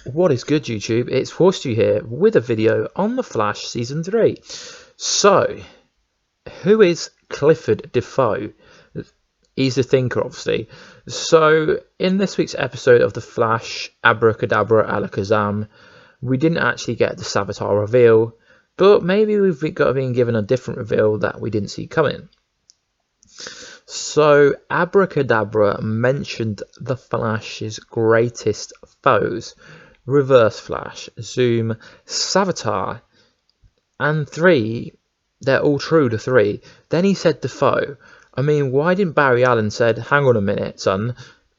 What is good, YouTube? It's Warstu here with a video on The Flash Season 3. So, who is Clifford DeVoe? He's the thinker, obviously. So, in this week's episode of The Flash, Abracadabra Alakazam, we didn't actually get the Savitar reveal, but maybe we've been given a different reveal that we didn't see coming. So, Abracadabra mentioned the Flash's greatest foes: Reverse Flash, Zoom, Savitar, and 3. They're all true to 3. Then he said DeVoe. I mean, why didn't Barry Allen said, hang on a minute, son,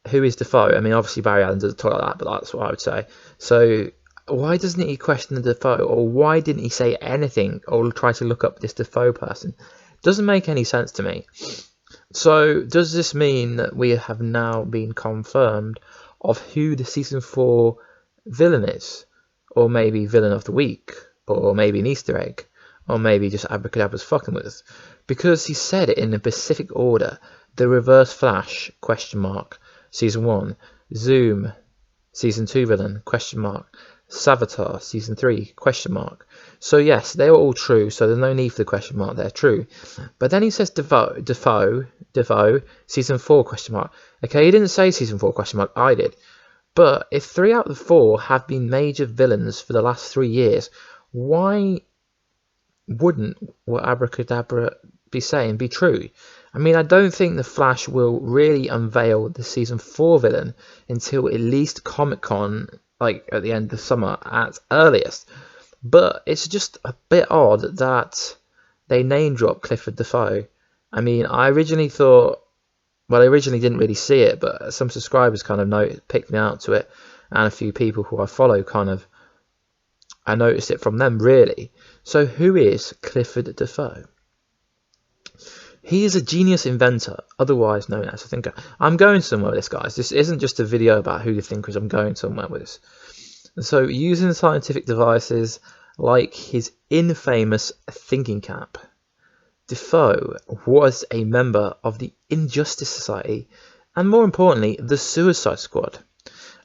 who is DeVoe? I mean, obviously Barry Allen doesn't talk like that, but that's what I would say. So, why doesn't he question the DeVoe? Or why didn't he say anything or try to look up this DeVoe person? Doesn't make any sense to me. So, does this mean that we have now been confirmed of who the Season 4 villain is? Or maybe villain of the week? Or maybe an Easter egg? Or maybe just Abracadabra's fucking with us? Because he said it in a specific order. The Reverse Flash, ? Season 1. Zoom, Season 2 villain, ? Savitar, Season 3, ? So yes, they were all true, so there's no need for the question mark, they're true. But then he says DeVoe, Season 4, ? Okay, he didn't say Season 4, ? I did. But if 3 out of the 4 have been major villains for the last 3 years, why wouldn't what Abracadabra be saying be true? I mean, I don't think the Flash will really unveil the Season 4 villain until at least Comic-Con, like at the end of the summer at earliest. But it's just a bit odd that they name drop Clifford DeVoe. I mean, I originally didn't really see it, but some subscribers kind of picked me out to it, and a few people who I follow I noticed it from them, really. So who is Clifford DeVoe? He is a genius inventor, otherwise known as a thinker. I'm going somewhere with this, guys. This isn't just a video about who the thinker is. I'm going somewhere with this. So, using scientific devices like his infamous thinking cap, DeVoe was a member of the Injustice Society, and more importantly, the Suicide Squad,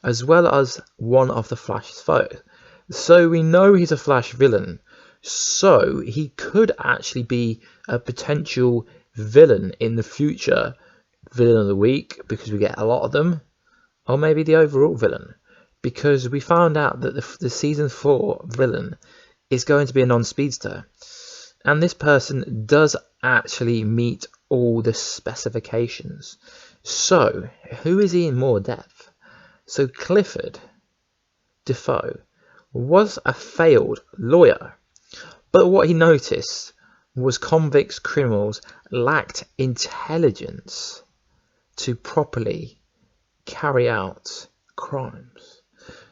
as well as one of the Flash's foes. So we know he's a Flash villain, so he could actually be a potential villain in the future, villain of the week, because we get a lot of them, or maybe the overall villain, because we found out that the Season 4 villain is going to be a non-speedster, and this person does actually meet all the specifications. So, who is he in more depth? So Clifford DeVoe was a failed lawyer, but what he noticed was convict criminals lacked intelligence to properly carry out crimes.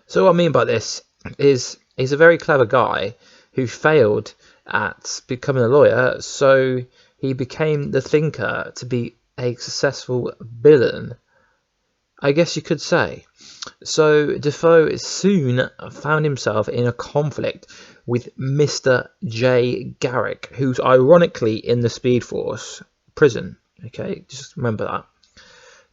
So what I mean by this is he's a very clever guy who failed at becoming a lawyer, so he became the thinker to be a successful villain, I guess you could say. So DeVoe soon found himself in a conflict with Mr. J. Garrick, who's ironically in the Speed Force prison. Okay, just remember that.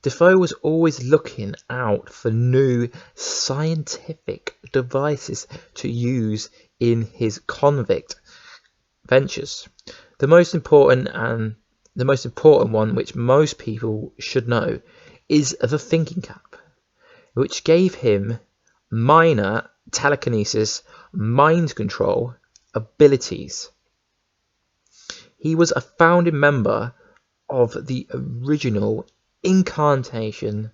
DeVoe was always looking out for new scientific devices to use in his convict ventures. The most important one, which most people should know, is the thinking cap, which gave him minor telekinesis, mind control abilities. He was a founding member of the original incarnation,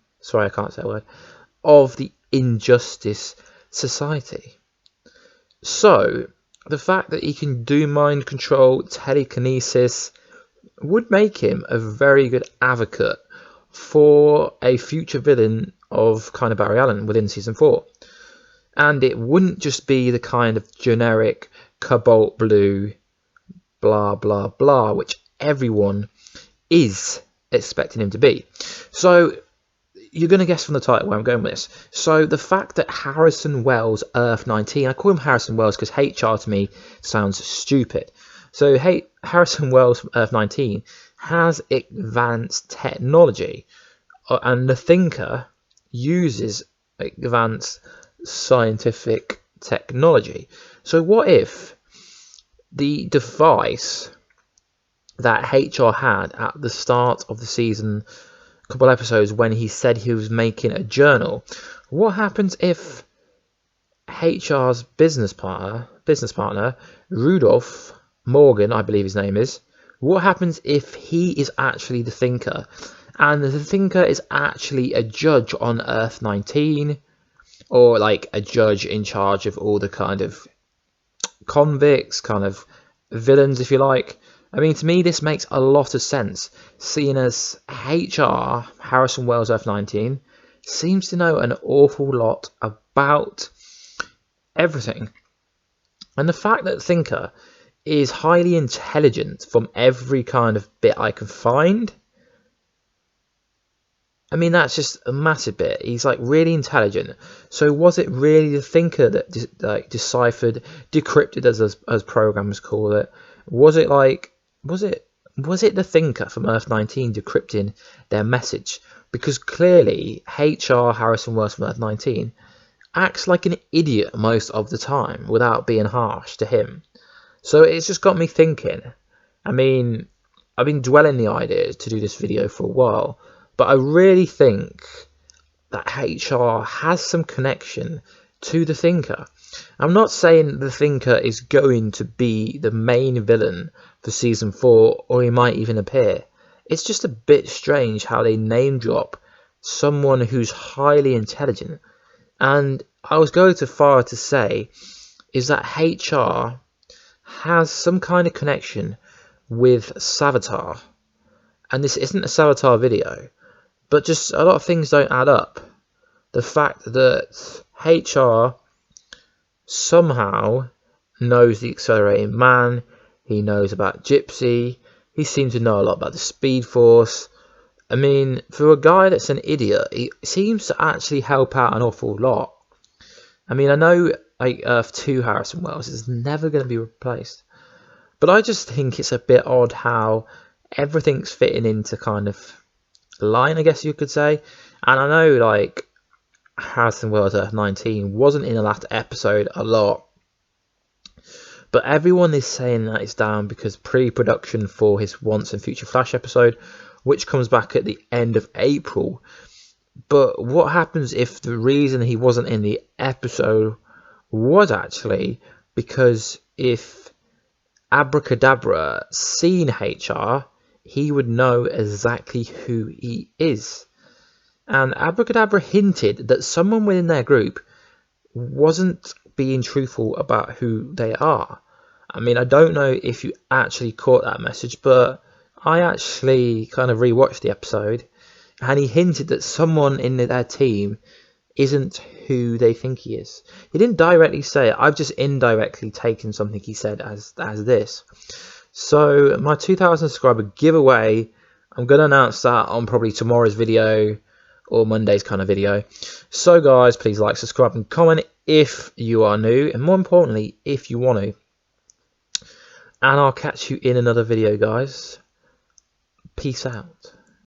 of the Injustice Society. So, the fact that he can do mind control, telekinesis, would make him a very good advocate for a future villain of kind of Barry Allen within Season 4. And it wouldn't just be the kind of generic cobalt blue, blah, blah, blah, which everyone is expecting him to be. So, you're going to guess from the title where I'm going with this. So, the fact that Harrison Wells Earth 19, I call him Harrison Wells because HR to me sounds stupid. So, Harrison Wells Earth 19 has advanced technology, and the thinker uses advanced scientific technology. So what if the device that HR had at the start of the season, a couple episodes, when he said he was making a journal, what happens if HR's business partner, Rudolph Morgan, I believe his name is, what happens if he is actually the thinker, and the thinker is actually a judge on Earth 19, or like a judge in charge of all the kind of convicts, kind of villains, if you like? I mean, to me, this makes a lot of sense, seeing as HR, Harrison Wells Earth 19, seems to know an awful lot about everything. And the fact that Thinker is highly intelligent from every kind of bit I can find, I mean, that's just a massive bit. He's like really intelligent. So was it really the Thinker that deciphered, decrypted, as programmers call it? Was it the Thinker from Earth 19 decrypting their message? Because clearly HR, Harrison Wells from Earth 19, acts like an idiot most of the time without being harsh to him. So it's just got me thinking. I mean, I've been dwelling the idea to do this video for a while, but I really think that HR has some connection to the Thinker. I'm not saying the Thinker is going to be the main villain for season 4, or he might even appear. It's just a bit strange how they name drop someone who's highly intelligent. And I was going too far to say is that HR has some kind of connection with Savitar. And this isn't a Savitar video, but just a lot of things don't add up. The fact that HR somehow knows the Accelerating Man, he knows about Gypsy, he seems to know a lot about the Speed Force. I mean, for a guy that's an idiot, he seems to actually help out an awful lot. I mean, I know like Earth 2 Harrison Wells is never going to be replaced, but I just think it's a bit odd how everything's fitting into kind of line, I guess you could say. And I know like Harrison Wells Earth 19 wasn't in the last episode a lot, but everyone is saying that it's down because pre-production for his Once and Future Flash episode, which comes back at the end of April. But what happens if the reason he wasn't in the episode was actually because if Abracadabra seen HR, he would know exactly who he is. And Abracadabra hinted that someone within their group wasn't being truthful about who they are. I mean, I don't know if you actually caught that message, but I actually kind of rewatched the episode, and he hinted that someone in their team isn't who they think he is. He didn't directly say it. I've just indirectly taken something he said as this. So my 2,000 subscriber giveaway, I'm going to announce that on probably tomorrow's video or Monday's kind of video. So guys, please like, subscribe and comment if you are new, and more importantly, if you want to. And I'll catch you in another video, guys. Peace out.